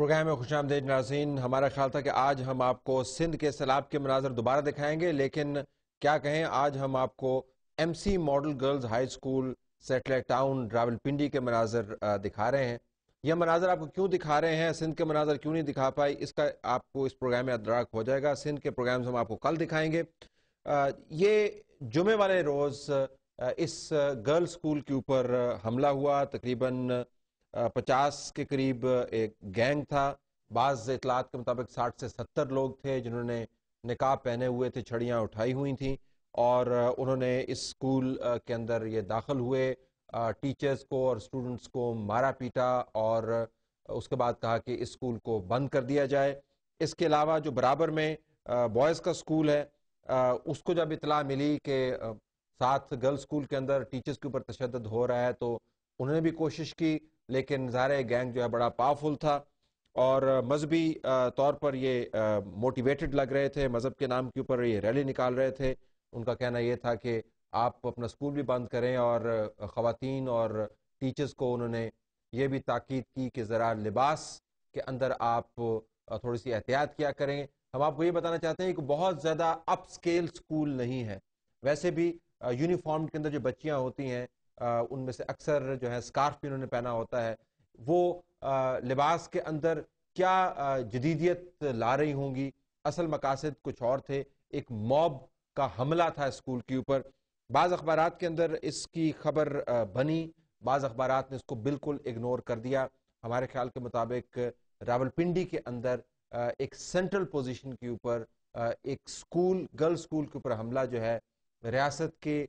Programme میں خوش آمدید ناظرین. ہمارا خیال تھا کہ آج ہم آپ کو سندھ کے سیلاب کے مناظر دوبارہ دکھائیں گے، لیکن کیا کہیں، آج ہم آپ کو M C model girls high school satellite town Rawalpindi کے مناظر دکھا رہے ہیں. یہ مناظر آپ کو کیوں دکھا رہے ہیں، سندھ کے مناظر کیوں نہیں دکھا پائی، اس کا آپ کو اس پروگرام میں ادراک ہو جائے گا. سندھ کے پروگرامز ہم آپ کو کل دکھائیں گے. یہ جمعے والے روز اس گرل اسکول کے اوپر حملہ ہوا. تقریباً 50 کے قریب ایک گینگ تھا. بعض اطلاعات کے مطابق 60 سے 70 لوگ تھے جنہوں نے نقاب پہنے ہوئے تھے، چھڑیاں اٹھائی ہوئی تھیں، اور انہوں نے اس اسکول کے اندر یہ داخل ہوئے. ٹیچرز کو اور اسٹوڈنٹس کو مارا پیٹا اور اس کے بعد کہا کہ اس اسکول کو بند کر دیا جائے. اس کے علاوہ جو برابر میں بوائز کا اسکول ہے، اس کو جب اطلاع ملی کہ ساتھ گرل اسکول کے اندر ٹیچرز کے اوپر تشدد ہو رہا ہے تو انہوں نے بھی کوشش کی، لیکن ظاہر گینگ جو ہے بڑا پاورفل تھا اور مذہبی طور پر یہ موٹیویٹڈ لگ رہے تھے. مذہب کے نام کے اوپر یہ ریلی نکال رہے تھے. ان کا کہنا یہ تھا کہ آپ اپنا اسکول بھی بند کریں، اور خواتین اور ٹیچرز کو انہوں نے یہ بھی تاکید کی کہ ذرا لباس کے اندر آپ تھوڑی سی احتیاط کیا کریں. ہم آپ کو یہ بتانا چاہتے ہیں کہ بہت زیادہ اپ اسکیل اسکول نہیں ہے. ویسے بھی یونیفارم کے اندر جو بچیاں ہوتی ہیں ان میں سے اکثر جو ہے اسکارف بھی انہوں نے پہنا ہوتا ہے. وہ لباس کے اندر کیا جدیدیت لا رہی ہوں گی، اصل مقاصد کچھ اور تھے. ایک موب کا حملہ تھا اسکول کے اوپر. بعض اخبارات کے اندر اس کی خبر بنی، بعض اخبارات نے اس کو بالکل اگنور کر دیا. ہمارے خیال کے مطابق راولپنڈی کے اندر ایک سینٹرل پوزیشن کے اوپر ایک اسکول، گرل اسکول کے اوپر حملہ جو ہے ریاست کے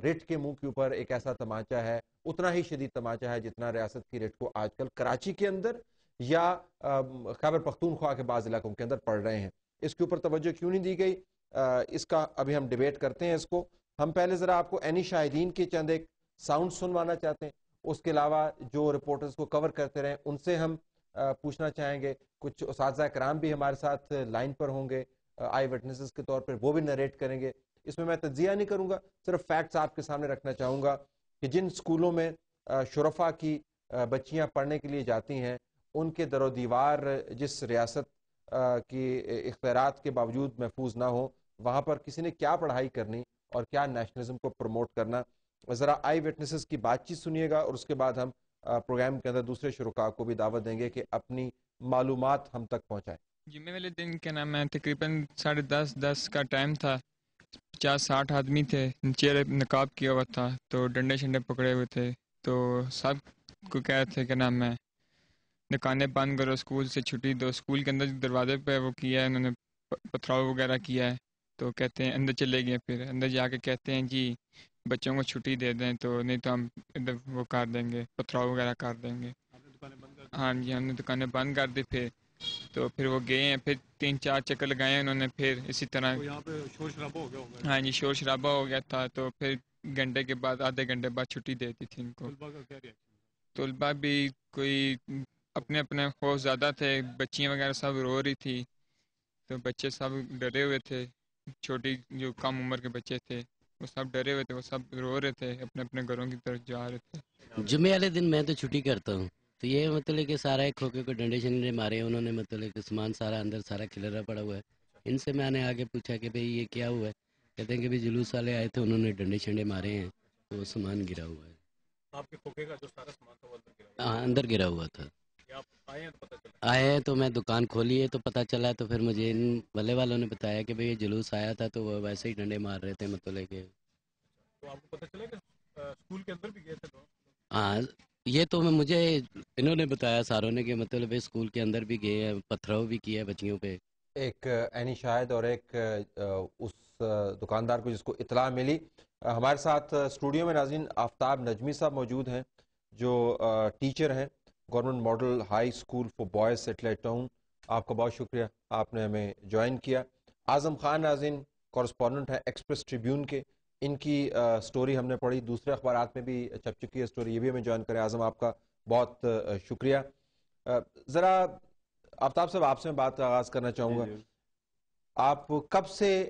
رٹ کے منہ کے اوپر ایک ایسا تماچا ہے، اتنا ہی شدید تماچا ہے جتنا ریاست کی رٹ کو آج کل کراچی کے اندر یا خیبر پختونخوا کے بعض علاقوں کے اندر پڑ رہے ہیں. اس کے اوپر توجہ کیوں نہیں دی گئی، اس کا ابھی ہم ڈیبیٹ کرتے ہیں. اس کو ہم پہلے ذرا آپ کو عینی شاہدین کے چند ایک ساؤنڈ سنوانا چاہتے ہیں. اس کے علاوہ جو رپورٹرز کو کور کرتے رہے ان سے ہم پوچھنا چاہیں گے. کچھ اساتذہ کرام بھی ہمارے ساتھ لائن پر ہوں گے آئی وٹنسز کے طور پر، وہ بھی نریٹ کریں گے. اس میں تجزیہ نہیں کروں گا، صرف فیکٹس آپ کے سامنے رکھنا چاہوں گا کہ جن سکولوں میں شرفا کی بچیاں پڑھنے کے لیے جاتی ہیں، ان کے در و دیوار جس ریاست کی اختیارات کے باوجود محفوظ نہ ہو، وہاں پر کسی نے کیا پڑھائی کرنی اور کیا نیشنلزم کو پروموٹ کرنا. ذرا آئی وٹنسز کی بات چیت سنیے گا، اور اس کے بعد ہم پروگرام کے اندر دوسرے شرکاء کو بھی دعوت دیں گے کہ اپنی معلومات ہم تک پہنچائیں. جمعے والے دن کیا نام ہے، تقریباً 10:30 کا ٹائم تھا. 50-60 آدمی تھے، چہرے نقاب کیا ہوا تھا، تو ڈنڈے شنڈے پکڑے ہوئے تھے. تو سب کو کہہ رہے تھے کہ نام ہے دکانیں بند کرو، اسکول سے چھٹی دو. اسکول کے اندر دروازے پہ وہ کیا ہے، انہوں نے پتھراؤ وغیرہ کیا ہے. تو کہتے ہیں اندر چلے گئے. پھر اندر جا کے کہتے ہیں جی بچوں کو چھٹی دے دیں، تو نہیں تو ہم ادھر وہ کر دیں گے، پتھراؤ وغیرہ کر دیں گے. ہاں جی، ہم نے دکانیں بند کر دی. تو پھر وہ گئے ہیں، پھر 3-4 چکر لگائے انہوں نے. پھر اسی طرح یہاں پہ شور شرابہ ہو گیا ہوگا. ہاں جی، شور شرابہ ہو گیا تھا. تو پھر گھنٹے کے بعد، آدھے گھنٹے بعد چھٹی دے دی تھی ان کو. طلباء کا کیا ریاکشن؟ طلباء بھی کوئی اپنے اپنے خوف زیادہ تھے، بچیاں وغیرہ سب رو رہی تھی. تو بچے سب ڈرے ہوئے تھے، چھوٹی جو کم عمر کے بچے تھے وہ سب ڈرے ہوئے تھے، وہ سب رو رہے تھے، اپنے اپنے گھروں کی طرف جا رہے تھے. جمعے والے دن میں تو چھٹی کرتا ہوں، تو یہ مطلب کہ سارا ایک کھوکے کو ڈنڈے شنڈے مارے انہوں نے، مطلب کہ سامان سارا اندر سارا کھلرا پڑا ہوا ہے. ان سے میں نے آگے پوچھا کہ بھئی یہ کیا ہوا ہے. کہتے ہیں کہ بھی جلوس والے آئے تھے، انہوں نے ڈنڈے شنڈے مارے ہیں، تو وہ سامان گرا ہوا ہے. آپ کے کھوکے کا جو سارا سامان تھا وہ اندر گرا ہاں اندر گرا ہوا تھا. آپ آئے ہیں تو پتہ چلا؟ آئے ہیں تو میں دکان کھولی ہے تو پتہ چلا. تو پھر مجھے ان بلے والوں نے بتایا کہ بھئی یہ جلوس آیا تھا تو وہ ویسے ہی ڈنڈے مار رہے تھے، مطلب کہ تو آپ کو پتہ چلا کہ اسکول کے اندر بھی گئے تھے تو؟ ہاں یہ تو مجھے انہوں نے بتایا ساروں نے کہ مطلب اسکول کے اندر بھی گئے ہیں، پتھراؤ بھی کیا ہے بچیوں پہ. ایک عینی شاہد اور ایک اس دکاندار کو جس کو اطلاع ملی. ہمارے ساتھ اسٹوڈیو میں ناظرین آفتاب نجمی صاحب موجود ہیں جو ٹیچر ہیں government model high school for boys satellite town. آپ کا بہت شکریہ، آپ نے ہمیں جوائن کیا. اعظم خان ناظرین کورسپونڈنٹ ہیں ایکسپریس ٹریبیون کے، ان کی سٹوری ہم نے پڑھی، دوسرے اخبارات میں بھی چھپ چکی ہے سٹوری، یہ بھی ہمیں جوائن کریں. اعظم آپ کا بہت شکریہ. ذرا آفتاب صاحب آپ سے میں بات آغاز کرنا چاہوں گا. آپ کب سے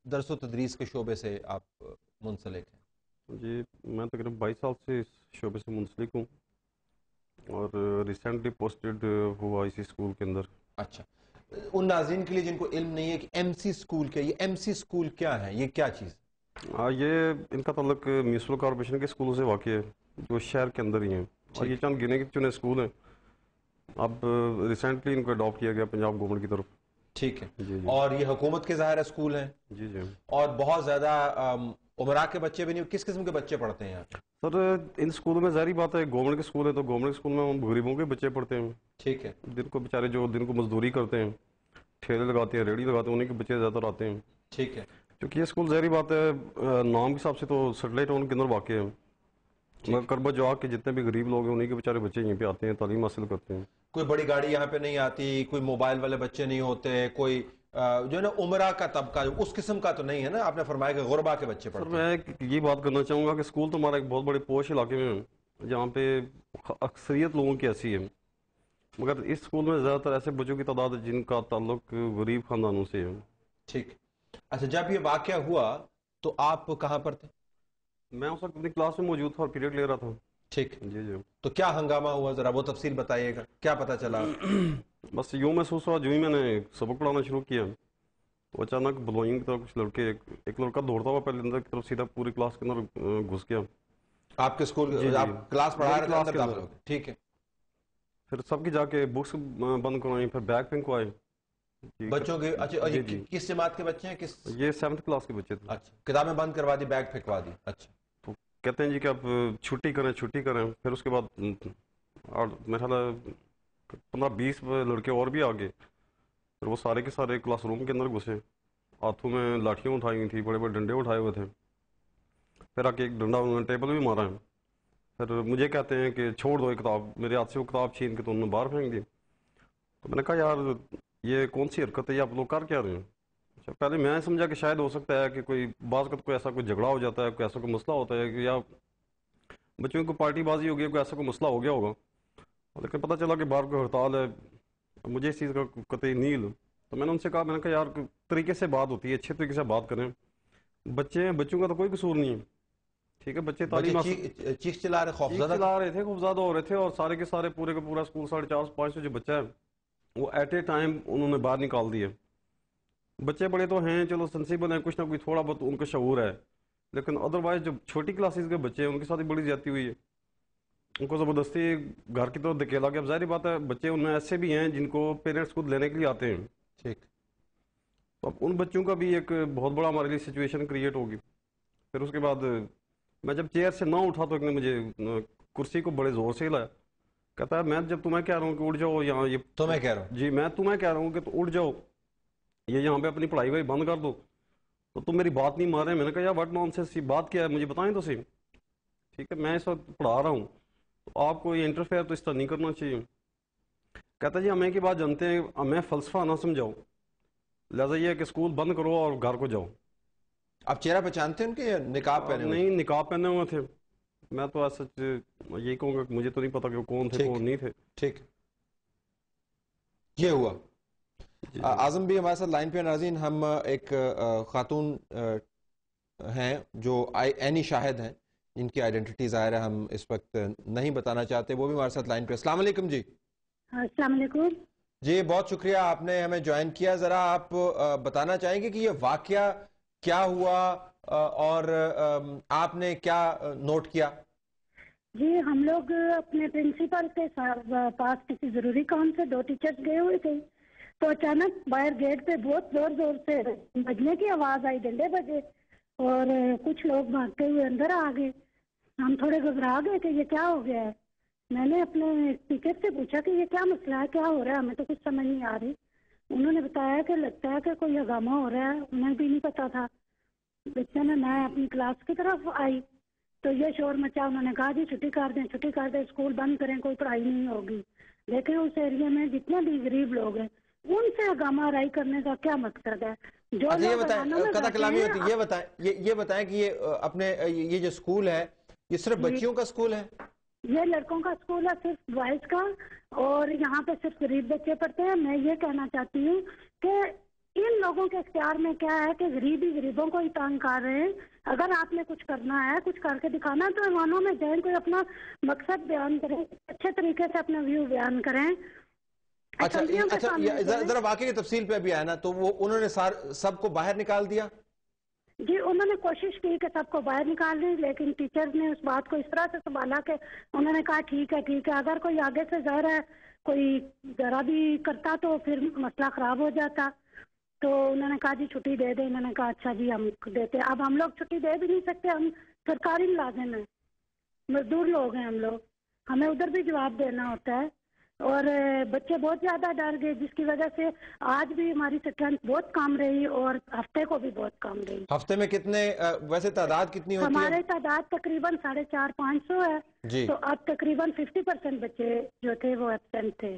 درس و تدریس کے شعبے سے آپ منسلک ہیں؟ جی میں تقریباً 22 سال سے اس شعبے سے منسلک ہوں. اور ریسنٹلی پوسٹڈ ہوا اسی اسکول کے اندر. اچھا، ان ناظرین کے لیے جن کو علم نہیں ہے کہ ایم سی اسکول کیا، یہ ایم سی اسکول کیا ہے، یہ کیا چیز؟ یہ ان کا تعلق میونسپل کارپوریشن کے اسکولوں سے واقع ہے جو شہر کے اندر ہی ہیں, اور یہ چند گنے چنے اسکول ہیں. اب ریسنٹلی ان کو اڈاپٹ کیا گیا پنجاب گورنمنٹ کی طرف. ٹھیک ہے. جی جی اور یہ حکومت کے ظاہر اسکول ہیں. جی جی. اور بہت زیادہ عمرا کے بچے بھی نہیں. کس قسم کے بچے پڑھتے ہیں یہاں؟ سر ان اسکولوں میں ظاہری بات ہے گورنمنٹ کے اسکول ہے تو گورنمنٹ کے اسکول میں غریبوں کے بچے پڑھتے ہیں. ٹھیک ہے. جن کو بیچارے جو دن کو مزدوری کرتے ہیں, ٹھیلے لگاتے ہیں, ریڑھی لگاتے ہیں, انہیں کے بچے زیادہ تر آتے ہیں. ٹھیک ہے. کیونکہ یہ اسکول ظاہری بات ہے نام کے حساب سے تو سیٹلائٹ ٹاؤن کے اندر واقع ہے, مگر کربت جواب کے جتنے بھی غریب لوگ ہیں انہیں کے بیچارے بچے یہیں پہ آتے ہیں, تعلیم حاصل کرتے ہیں. کوئی بڑی گاڑی یہاں پہ نہیں آتی, کوئی موبائل والے بچے نہیں ہوتے, کوئی جو ہے نا عمرہ کا طبقہ اس قسم کا تو نہیں ہے نا. آپ نے فرمایا کہ غربا کے بچے پڑھتے ہیں. سر میں یہ بات کرنا چاہوں گا کہ اسکول تو ہمارا ایک بہت بڑے پوش علاقے میں ہے جہاں پہ اکثریت لوگوں کی ایسی ہے, مگر اس اسکول میں زیادہ تر ایسے بچوں کی تعداد ہے جن کا تعلق غریب خاندانوں سے ہے. ٹھیک. اچھا, جب یہ واقعہ ہوا تو آپ کہاں پر تھے؟ میں اس وقت اپنی کلاس میں موجود تھا اور پیریڈ لے رہا تھا. ٹھیک. جی جی. تو کیا ہنگامہ ہوا, ذرا وہ تفصیل بتائیے گا, کیا پتا چلا؟ بس یوں محسوس ہوا جو ہی میں نے سبق پڑھانا شروع کیا تو اچانک بلوئنگ کی طرف کچھ لڑکے, ایک لڑکا دوڑتا ہوا پہلے اندر کی طرف سیدھا پوری کلاس کے اندر گھس گیا. آپ کے اسکول جی, آپ کلاس پڑھا رہے تھے, کلاس اندر کے داخل اندر. ہو گئے. ٹھیک ہے. پھر سب کی جا کے بکس بند کروائیں, پھر بیگ پھینکوائے. بچوں کے اچھا جی جی. کس جماعت کے بچے ہیں؟ کس؟ یہ 7th کلاس کے بچے تھے. اچھا, کتابیں بند کروا دی, بیگ پھینکوا دی. اچھا. تو کہتے ہیں جی کہ اب چھٹی کریں. پھر اس کے بعد میرا خیال ہے 15-20 لڑکے اور بھی آگے. پھر وہ سارے کے سارے کلاس روم کے اندر گھسے, ہاتھوں میں لاٹھیاں اٹھائی ہوئی تھیں, بڑے بڑے ڈنڈے اٹھائے ہوئے تھے. پھر آ کے ایک ڈنڈا انہوں نے ٹیبل بھی مارا ہے. پھر مجھے کہتے ہیں کہ چھوڑ دو یہ کتاب. میرے ہاتھ سے وہ کتاب چھین کے تو انہوں نے باہر پھینک دی. تو میں نے کہا یار یہ کون سی حرکت ہے, یہ آپ لوگ کر کیا رہے ہیں؟ اچھا, پہلے میں سمجھا کہ شاید ہو سکتا ہے کہ کوئی بعض کا کوئی ایسا کوئی جھگڑا ہو جاتا ہے, کوئی ایسا کوئی مسئلہ ہوتا ہے کہ یا بچوں کو پارٹی بازی ہو گئی, کوئی ایسا کوئی مسئلہ ہو گیا ہوگا. لیکن پتہ چلا کہ باہر کوئی ہڑتال ہے. مجھے اس چیز کا قطعی نہیں علم. تو میں نے ان سے کہا, میں نے کہا یار طریقے سے بات ہوتی ہے, اچھے طریقے سے بات کریں. بچے ہیں, بچوں کا تو کوئی قصور نہیں ہے. ٹھیک ہے, بچے تعلیم چیخ چلا رہے, خوفزدہ چلا رہے تھے, خوفزدہ ہو رہے تھے, اور سارے کے سارے پورے کا پورا اسکول 450-500 جو بچہ ہے وہ ایٹ اے ٹائم انہوں نے باہر نکال دیے. بچے بڑے تو ہیں, چلو سینسیبل ہیں, کچھ نہ کچھ تھوڑا بہت ان کا شعور ہے, لیکن ادروائز جو چھوٹی کلاسز کے بچے ہیں ان کے ساتھ بڑی زیادتی ہوئی ہے. ان کو زبردستی گھر کی طرف دھکیلا گیا. اب ظاہری بات ہے بچے ان میں ایسے بھی ہیں جن کو پیرنٹس خود لینے کے لیے آتے ہیں. ٹھیک. تو اب ان بچوں کا بھی ایک بہت بڑا ہمارے لیے سچویشن کریٹ ہوگی. پھر اس کے بعد میں جب چیئر سے نہ اٹھا تو ایک نے مجھے کرسی کو بڑے زور سے ہلایا. کہتا ہے میں جب تمہیں کہہ رہا ہوں کہ اٹھ جاؤ یہاں, یہ تو میں کہہ رہا ہوں جی میں تمہیں کہہ رہا ہوں کہ تو اٹھ جاؤ, یہ یہاں پہ اپنی پڑھائی بند کر دو, تو تم میری بات نہیں مان رہے. میں نے کہا یار واٹ نانسنس, یہ بات کیا ہے مجھے بتائیں تو صحیح. ٹھیک ہے, میں اس وقت پڑھا رہا ہوں تو آپ کو یہ انٹرفیئر تو اس طرح نہیں کرنا چاہیے. کہتا جی ہمیں کی بات جانتے ہیں, ہمیں فلسفہ نہ سمجھاؤ, لہٰذا یہ ہے کہ اسکول بند کرو اور گھر کو جاؤ. آپ چہرہ پہچانتے ہیں ان کے, نقاب پہنے ہوئے؟ نہیں, نقاب پہنے ہوئے تھے. میں تو ایسا یہی کہوں گا کہ مجھے تو نہیں پتا کہ وہ کون تھے کون نہیں تھے. ٹھیک, یہ ہوا. اعظم بھی ہمارے ساتھ لائن پہ ناظرین. ہم ایک خاتون ہیں جو عینی شاہد ہیں, ان کی آئیڈینٹی ظاہر ہے ہم اس وقت نہیں بتانا چاہتے, وہ بھی ہمارے ساتھ لائن پہ. السلام علیکم جی. السلام علیکم جی, بہت شکریہ آپ نے ہمیں جوائن کیا. ذرا آپ بتانا چاہیں گے کہ یہ واقعہ کیا ہوا اور آپ نے کیا نوٹ کیا؟ جی, ہم لوگ اپنے پرنسپل کے پاس کسی ضروری کام سے 2 ٹیچرز گئے ہوئے تھے, تو اچانک باہر گیٹ پہ بہت زور سے بجنے کی آواز آئی, ڈنڈے بجے, اور کچھ لوگ بھاگتے ہوئے اندر آ گئے. ہم تھوڑے گھبرا گئے کہ یہ کیا ہو گیا ہے. میں نے اپنے اسپیکر سے پوچھا کہ یہ کیا مسئلہ ہے, کیا ہو رہا ہے, ہمیں تو کچھ سمجھ نہیں آ رہی. انہوں نے بتایا کہ لگتا ہے کہ کوئی ہنگامہ ہو رہا ہے. انہیں بھی نہیں پتا تھا. بچے نے, میں اپنی کلاس کی طرف آئی تو یہ شور مچا. انہوں نے کہا جی چھٹی کر دیں, اسکول بند کریں, کوئی پڑھائی نہیں ہوگی. دیکھیں اس ایریے میں جتنے بھی غریب لوگ ہیں ان سے ہنگامہ آرائی کرنے کا کیا مقصد ہے؟ جو یہ بتائیں, قطع کلامی ہوتی, یہ بتائیں کہ یہ اپنے یہ جو اسکول ہے یہ صرف بچیوں کا اسکول ہے؟ یہ لڑکوں کا اسکول ہے, صرف بوائز کا, اور یہاں پہ صرف غریب بچے پڑھتے ہیں. میں یہ کہنا چاہتی ہوں کہ ان لوگوں کے اختیار میں کیا ہے کہ غریب ہی غریبوں کو ہی تنگ کر رہے ہیں. اگر آپ نے کچھ کرنا ہے, کچھ کر کے دکھانا ہے, تو ایوانوں میں جائیں, کوئی اپنا مقصد بیان کریں, اچھے طریقے سے اپنا ویو بیان کریں. اچھا اسمبلیوں کے سامنے جائیں. ذرا واقعی کی تفصیل پہ بھی آیا نا, تو وہ انہوں نے سب کو باہر نکال دیا. جی انہوں نے کوشش کی کہ سب کو باہر نکال دی, لیکن ٹیچرز نے اس بات کو اس طرح سے سنبھالا کہ انہوں نے کہا ٹھیک ہے, اگر کوئی آگے سے ظاہر ہے کوئی ذرا بھی کرتا تو پھر مسئلہ خراب ہو جاتا. تو انہوں نے کہا جی چھٹی دے دیں. انہوں نے کہا اچھا جی ہم دیتے. اب ہم لوگ چھٹی دے بھی نہیں سکتے, ہم سرکاری ملازم ہیں, مزدور لوگ ہیں ہم لوگ, ہمیں ادھر بھی جواب دینا ہوتا ہے. اور بچے بہت زیادہ ڈر گئے, جس کی وجہ سے آج بھی ہماری اسٹرینتھ بہت کم رہی اور ہفتے کو بھی بہت کم رہی. ہفتے میں کتنے ویسے تعداد کتنی ہوتی ہے؟ ہمارے تعداد تقریباً 450-500 ہے جی. تو اب تقریباً 50% بچے جو تھے وہ ایبسینٹ تھے.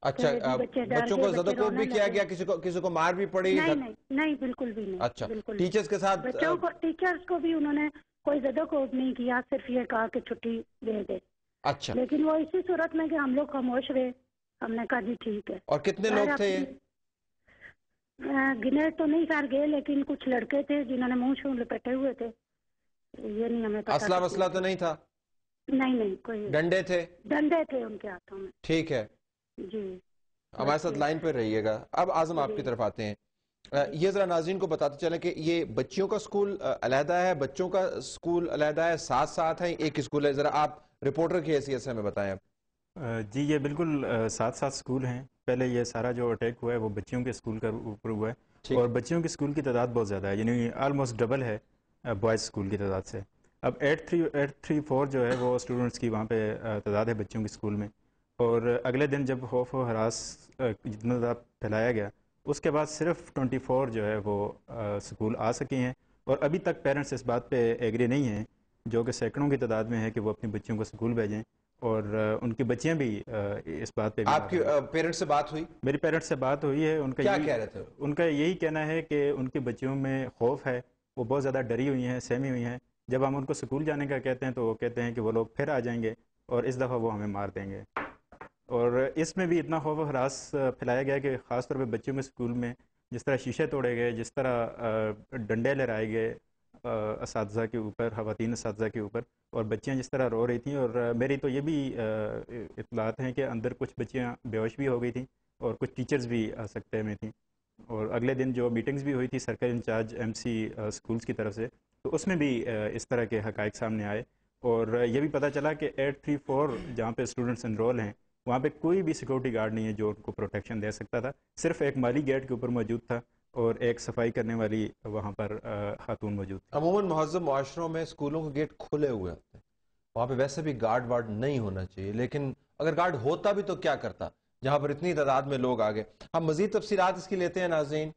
اچھا, بچوں کو زد و کوب بھی کیا گیا, کسی کو مار بھی پڑی؟ نہیں بالکل بھی نہیں. اچھا, بالکل ٹیچرز کے ساتھ بچوں کو, ٹیچرز کو بھی انہوں نے کوئی زد و کوب نہیں کیا, صرف یہ کہا کہ چھٹی دے دے. اچھا, لیکن وہ اسی صورت میں کہ ہم لوگ خاموش رہے. ہم نے کہا جی ٹھیک ہے. اور کتنے لوگ تھے یہ؟ گنے تو نہیں کر گئے, لیکن کچھ لڑکے تھے جنہوں نے منہ شو لپیٹے ہوئے تھے. یہ نہیں ہمیں پتا. اسلحہ وسلح تو نہیں تھا؟ نہیں کوئی. ڈنڈے تھے؟ ڈنڈے تھے ان کے ہاتھوں میں. ٹھیک ہے جی. ہمارے ساتھ لائن پہ رہیے گا. اب اعظم آپ کی طرف آتے ہیں. یہ ذرا ناظرین کو بتاتے چلیں کہ یہ بچیوں کا سکول علیحدہ ہے, بچوں کا سکول علیحدہ ہے, ساتھ ساتھ ہیں, ایک سکول ہے؟ ذرا آپ رپورٹر کی حیثیت سے ہمیں بتائیں. جی یہ بالکل ساتھ ساتھ سکول ہیں. پہلے یہ سارا جو اٹیک ہوا ہے وہ بچیوں کے سکول کا اوپر ہوا ہے, اور بچیوں کے سکول کی تعداد بہت زیادہ ہے, یعنی آلموسٹ ڈبل ہے بوائز سکول کی تعداد سے. اب 834 جو ہے وہ اسٹوڈنٹس کی وہاں پہ تعداد ہے بچیوں کے سکول میں. اور اگلے دن جب خوف و ہراس جتنا زیادہ پھیلایا گیا, اس کے بعد صرف 24 جو ہے وہ سکول آ سکی ہیں. اور ابھی تک پیرنٹس اس بات پہ ایگری نہیں ہیں, جو کہ سینکڑوں کی تعداد میں ہے, کہ وہ اپنی بچیوں کو سکول بھیجیں. اور ان کی بچیاں بھی اس بات پہ. آپ کی پیرنٹس سے بات ہوئی؟ میری پیرنٹس سے بات ہوئی ہے. ان کا کیا کہہ رہے تھے؟ ان کا یہی کہنا ہے کہ ان کی بچیوں میں خوف ہے, وہ بہت زیادہ ڈری ہوئی ہیں, سہمی ہوئی ہیں. جب ہم ان کو سکول جانے کا کہتے ہیں تو وہ کہتے ہیں کہ وہ لوگ پھر آ جائیں گے اور اس دفعہ وہ ہمیں مار دیں گے. اور اس میں بھی اتنا خوف و ہراس پھیلایا گیا کہ خاص طور پہ بچوں کے سکول میں جس طرح شیشے توڑے گئے, جس طرح ڈنڈے لہرائے گئے اساتذہ کے اوپر, خواتین اساتذہ کے اوپر, اور بچیاں جس طرح رو رہی تھیں. اور میری تو یہ بھی اطلاعات ہیں کہ اندر کچھ بچیاں بے ہوش بھی ہو گئی تھیں, اور کچھ ٹیچرز بھی سکتے میں تھیں. اور اگلے دن جو میٹنگز بھی ہوئی تھی سرکل انچارج MC سکولز کی طرف سے, تو اس میں بھی اس طرح کے حقائق سامنے آئے. اور یہ بھی پتہ چلا کہ 834 جہاں پہ اسٹوڈنٹس انرول ہیں وہاں پہ کوئی بھی سیکورٹی گارڈ نہیں ہے جو ان کو پروٹیکشن دے سکتا تھا. صرف ایک مالی گیٹ کے اوپر موجود تھا اور ایک صفائی کرنے والی وہاں پر خاتون موجود تھی. عموماً مہذب معاشروں میں اسکولوں کے گیٹ کھلے ہوئے ہوتے ہیں, وہاں پہ ویسے بھی گارڈ وارڈ نہیں ہونا چاہیے, لیکن اگر گارڈ ہوتا بھی تو کیا کرتا جہاں پر اتنی تعداد میں لوگ آگے. ہم مزید تفصیلات اس کی لیتے ہیں ناظرین.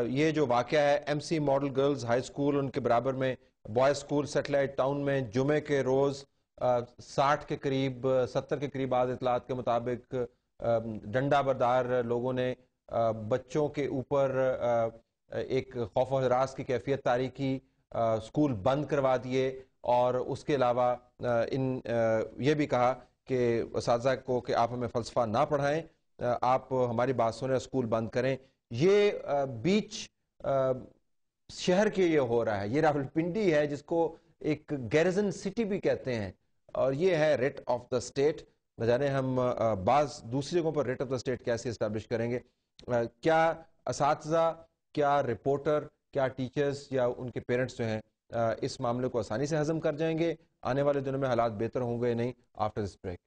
یہ جو واقعہ ہے MC model girls high school, ان کے برابر میں بوائز اسکول سیٹلائٹ ٹاؤن میں جمعے کے روز 60 کے قریب 70 کے قریب بعض اطلاعات کے مطابق ڈنڈا بردار لوگوں نے بچوں کے اوپر ایک خوف و ہراس کی کیفیت طاری کی, اسکول بند کروا دیے, اور اس کے علاوہ یہ بھی کہا کہ اساتذہ کو کہ آپ ہمیں فلسفہ نہ پڑھائیں, آپ ہماری بات سنیں, اسکول بند کریں. یہ بیچ شہر کے یہ ہو رہا ہے. یہ راولپنڈی ہے جس کو ایک گیرزن سٹی بھی کہتے ہیں, اور یہ ہے ریٹ آف دا اسٹیٹ. نہ جانے ہم بعض دوسری جگہوں پر ریٹ آف دا اسٹیٹ کیسے اسٹیبلش کریں گے. کیا اساتذہ, کیا رپورٹر, کیا ٹیچرز یا ان کے پیرنٹس جو ہیں اس معاملے کو آسانی سے ہضم کر جائیں گے؟ آنے والے دنوں میں حالات بہتر ہوں گے نہیں؟ After this break.